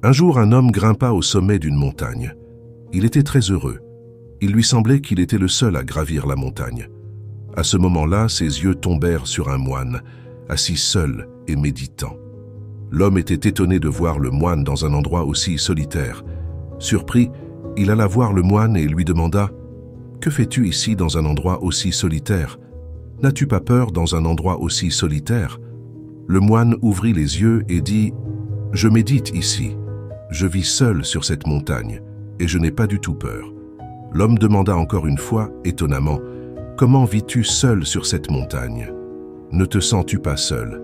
Un jour, un homme grimpa au sommet d'une montagne. Il était très heureux. Il lui semblait qu'il était le seul à gravir la montagne. À ce moment-là, ses yeux tombèrent sur un moine, assis seul et méditant. L'homme était étonné de voir le moine dans un endroit aussi solitaire. Surpris, il alla voir le moine et lui demanda « Que fais-tu ici dans un endroit aussi solitaire? N'as-tu pas peur dans un endroit aussi solitaire ?» Le moine ouvrit les yeux et dit « Je médite ici. Je vis seul sur cette montagne et je n'ai pas du tout peur. » L'homme demanda encore une fois, étonnamment, « Comment vis-tu seul sur cette montagne? Ne te sens-tu pas seul ?»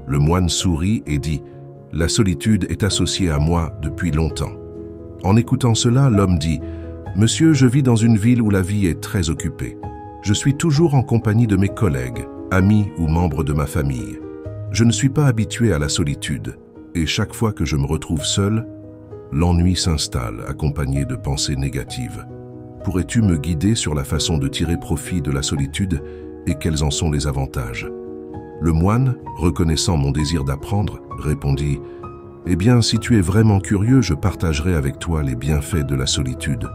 Le moine sourit et dit « La solitude est associée à moi depuis longtemps. » En écoutant cela, l'homme dit « Monsieur, je vis dans une ville où la vie est très occupée. Je suis toujours en compagnie de mes collègues, amis ou membres de ma famille. Je ne suis pas habitué à la solitude, et chaque fois que je me retrouve seul, l'ennui s'installe accompagné de pensées négatives. Pourrais-tu me guider sur la façon de tirer profit de la solitude et quels en sont les avantages ?» Le moine, reconnaissant mon désir d'apprendre, répondit « Eh bien, si tu es vraiment curieux, je partagerai avec toi les bienfaits de la solitude. »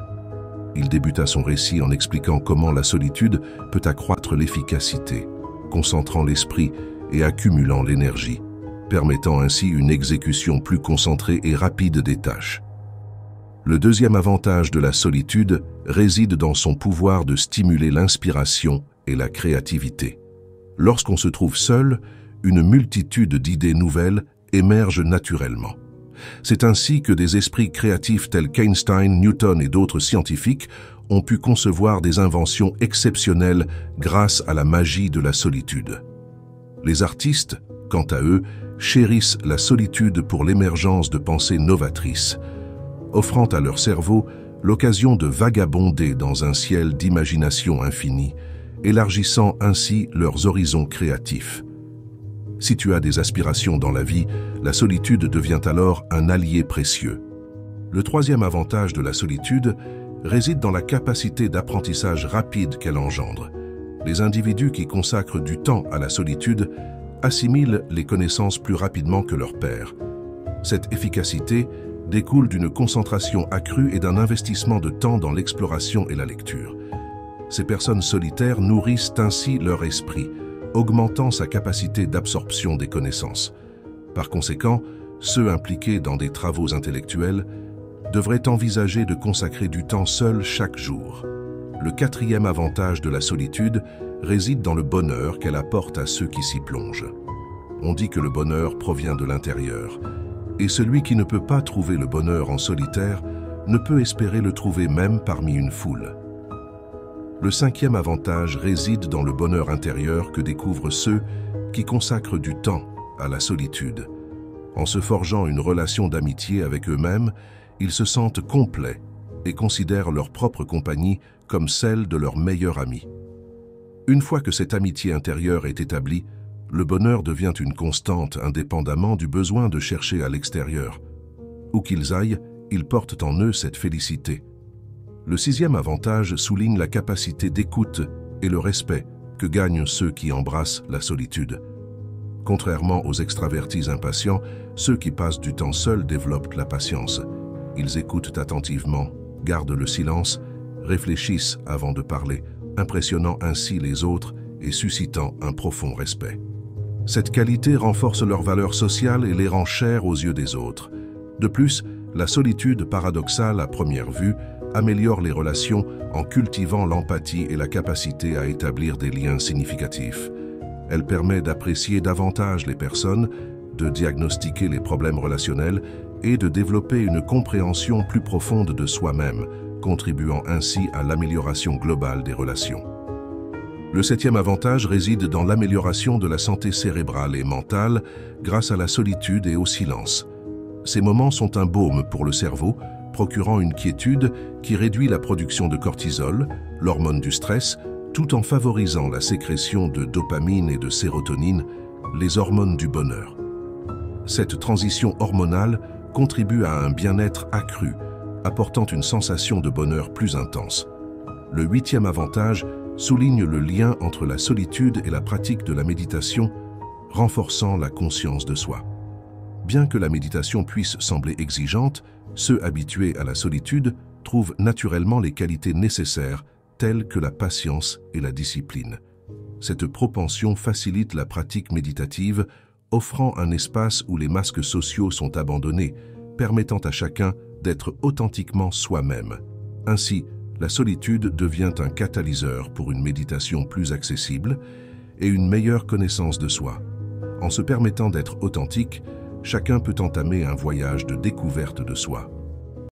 Il débuta son récit en expliquant comment la solitude peut accroître l'efficacité, concentrant l'esprit et accumulant l'énergie, permettant ainsi une exécution plus concentrée et rapide des tâches. Le deuxième avantage de la solitude réside dans son pouvoir de stimuler l'inspiration et la créativité. Lorsqu'on se trouve seul, une multitude d'idées nouvelles émergent naturellement. C'est ainsi que des esprits créatifs tels qu'Einstein, Newton et d'autres scientifiques ont pu concevoir des inventions exceptionnelles grâce à la magie de la solitude. Les artistes, quant à eux, chérissent la solitude pour l'émergence de pensées novatrices, offrant à leur cerveau l'occasion de vagabonder dans un ciel d'imagination infinie, élargissant ainsi leurs horizons créatifs. Si tu as des aspirations dans la vie, la solitude devient alors un allié précieux. Le troisième avantage de la solitude réside dans la capacité d'apprentissage rapide qu'elle engendre. Les individus qui consacrent du temps à la solitude assimilent les connaissances plus rapidement que leurs pairs. Cette efficacité découle d'une concentration accrue et d'un investissement de temps dans l'exploration et la lecture. Ces personnes solitaires nourrissent ainsi leur esprit, augmentant sa capacité d'absorption des connaissances. Par conséquent, ceux impliqués dans des travaux intellectuels devraient envisager de consacrer du temps seul chaque jour. Le quatrième avantage de la solitude réside dans le bonheur qu'elle apporte à ceux qui s'y plongent. On dit que le bonheur provient de l'intérieur, et celui qui ne peut pas trouver le bonheur en solitaire ne peut espérer le trouver même parmi une foule. Le cinquième avantage réside dans le bonheur intérieur que découvrent ceux qui consacrent du temps à la solitude. En se forgeant une relation d'amitié avec eux-mêmes, ils se sentent complets et considèrent leur propre compagnie comme celle de leur meilleur ami. Une fois que cette amitié intérieure est établie, le bonheur devient une constante indépendamment du besoin de chercher à l'extérieur. Où qu'ils aillent, ils portent en eux cette félicité. Le sixième avantage souligne la capacité d'écoute et le respect que gagnent ceux qui embrassent la solitude. Contrairement aux extravertis impatients, ceux qui passent du temps seuls développent la patience. Ils écoutent attentivement, gardent le silence, réfléchissent avant de parler, impressionnant ainsi les autres et suscitant un profond respect. Cette qualité renforce leur valeur sociale et les rend chers aux yeux des autres. De plus, la solitude paradoxale à première vue améliore les relations en cultivant l'empathie et la capacité à établir des liens significatifs. Elle permet d'apprécier davantage les personnes, de diagnostiquer les problèmes relationnels et de développer une compréhension plus profonde de soi-même, contribuant ainsi à l'amélioration globale des relations. Le septième avantage réside dans l'amélioration de la santé cérébrale et mentale grâce à la solitude et au silence. Ces moments sont un baume pour le cerveau, procurant une quiétude qui réduit la production de cortisol, l'hormone du stress, tout en favorisant la sécrétion de dopamine et de sérotonine, les hormones du bonheur. Cette transition hormonale contribue à un bien-être accru, apportant une sensation de bonheur plus intense. Le huitième avantage souligne le lien entre la solitude et la pratique de la méditation, renforçant la conscience de soi. Bien que la méditation puisse sembler exigeante, ceux habitués à la solitude trouvent naturellement les qualités nécessaires, telles que la patience et la discipline. Cette propension facilite la pratique méditative, offrant un espace où les masques sociaux sont abandonnés, permettant à chacun d'être authentiquement soi-même. Ainsi, la solitude devient un catalyseur pour une méditation plus accessible et une meilleure connaissance de soi. En se permettant d'être authentique, chacun peut entamer un voyage de découverte de soi.